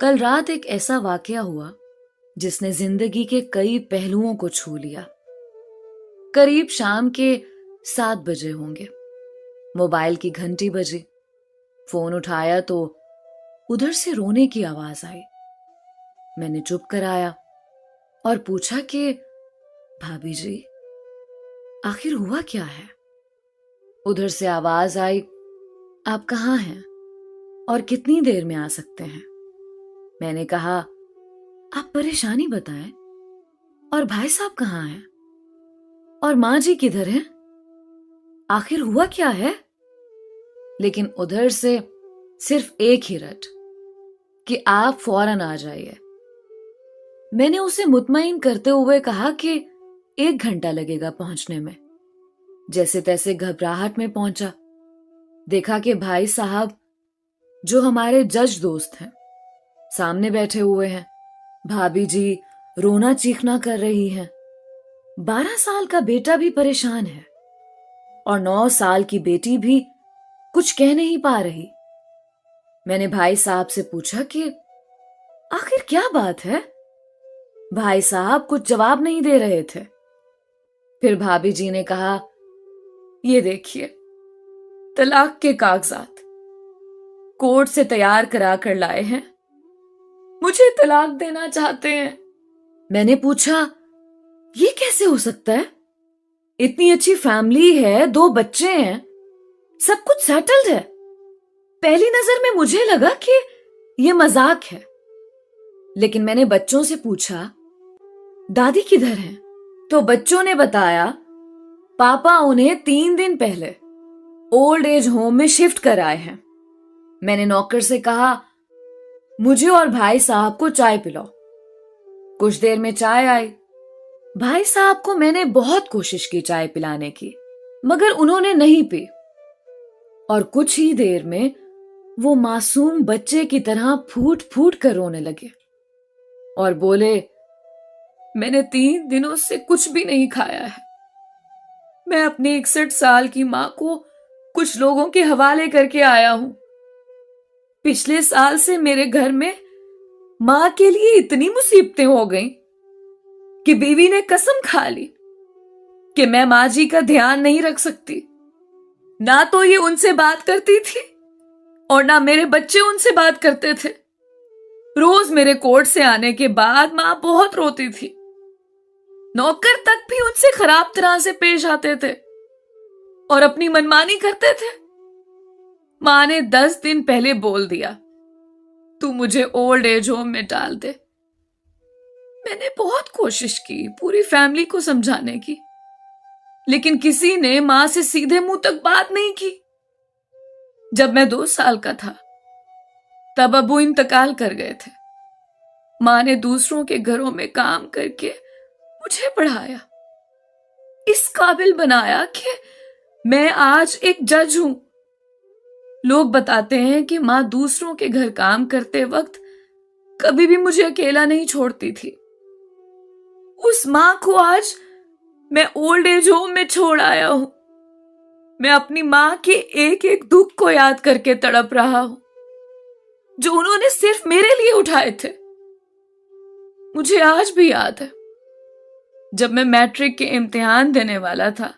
کل رات ایک ایسا واقعہ ہوا جس نے زندگی کے کئی پہلوؤں کو چھو لیا۔ قریب شام کے 7 بجے ہوں گے۔ موبائل کی گھنٹی بجی۔ فون اٹھایا تو ادھر سے رونے کی آواز آئی۔ میں نے چپ کرایا اور پوچھا کہ بھابھی جی آخر ہوا کیا ہے؟ ادھر سے آواز آئی، آپ کہاں ہیں اور کتنی دیر میں آ سکتے ہیں؟ میں نے کہا آپ پریشانی بتائیں، اور بھائی صاحب کہاں ہیں اور ماں جی کدھر ہیں؟ آخر ہوا کیا ہے؟ لیکن ادھر سے صرف ایک ہی رٹ کہ آپ فوراً آ جائیے۔ میں نے اسے مطمئن کرتے ہوئے کہا کہ 1 گھنٹہ لگے گا پہنچنے میں۔ جیسے تیسے گھبراہٹ میں پہنچا، دیکھا کہ بھائی صاحب جو ہمارے جج دوست ہیں سامنے بیٹھے ہوئے ہیں، بھابھی جی رونا چیخنا کر رہی ہیں، 12 سال کا بیٹا بھی پریشان ہے اور 9 سال کی بیٹی بھی کچھ کہہ نہیں پا رہی۔ میں نے بھائی صاحب سے پوچھا کہ آخر کیا بات ہے؟ بھائی صاحب کچھ جواب نہیں دے رہے تھے۔ پھر بھابھی جی نے کہا، یہ دیکھیے طلاق کے کاغذات کورٹ سے تیار کرا کر لائے ہیں، مجھے طلاق دینا چاہتے ہیں۔ میں نے پوچھا یہ کیسے ہو سکتا ہے؟ اتنی اچھی فیملی ہے، 2 بچے ہیں، سب کچھ سیٹلڈ ہے۔ پہلی نظر میں مجھے لگا کہ یہ مذاق ہے، لیکن میں نے بچوں سے پوچھا دادی کدھر ہیں؟ تو بچوں نے بتایا پاپا انہیں 3 دن پہلے اولڈ ایج ہوم میں شفٹ کر آئے ہیں۔ میں نے نوکر سے کہا مجھے اور بھائی صاحب کو چائے پلاؤ۔ کچھ دیر میں چائے آئی۔ بھائی صاحب کو میں نے بہت کوشش کی چائے پلانے کی، مگر انہوں نے نہیں پی، اور کچھ ہی دیر میں وہ معصوم بچے کی طرح پھوٹ پھوٹ کر رونے لگے اور بولے میں نے 3 دنوں سے کچھ بھی نہیں کھایا ہے۔ میں اپنی 61 سال کی ماں کو کچھ لوگوں کے حوالے کر کے آیا ہوں۔ پچھلے سال سے میرے گھر میں ماں کے لیے اتنی مصیبتیں ہو گئیں کہ بیوی نے قسم کھا لی کہ میں ماں جی کا دھیان نہیں رکھ سکتی۔ نہ تو یہ ان سے بات کرتی تھی اور نہ میرے بچے ان سے بات کرتے تھے۔ روز میرے کورٹ سے آنے کے بعد ماں بہت روتی تھی، نوکر تک بھی ان سے خراب طرح سے پیش آتے تھے اور اپنی منمانی کرتے تھے۔ ماں نے 10 دن پہلے بول دیا تو مجھے اولڈ ایج ہوم میں ڈال دے۔ میں نے بہت کوشش کی پوری فیملی کو سمجھانے کی، لیکن کسی نے ماں سے سیدھے منہ تک بات نہیں کی۔ جب میں 2 سال کا تھا تب ابو انتقال کر گئے تھے۔ ماں نے دوسروں کے گھروں میں کام کر کے مجھے پڑھایا، اس قابل بنایا کہ میں آج ایک جج ہوں۔ لوگ بتاتے ہیں کہ ماں دوسروں کے گھر کام کرتے وقت کبھی بھی مجھے اکیلا نہیں چھوڑتی تھی۔ اس ماں کو آج میں اولڈ ایج ہوم میں چھوڑ آیا ہوں۔ میں اپنی ماں کے ایک ایک دکھ کو یاد کر کے تڑپ رہا ہوں جو انہوں نے صرف میرے لیے اٹھائے تھے۔ مجھے آج بھی یاد ہے جب میں میٹرک کے امتحان دینے والا تھا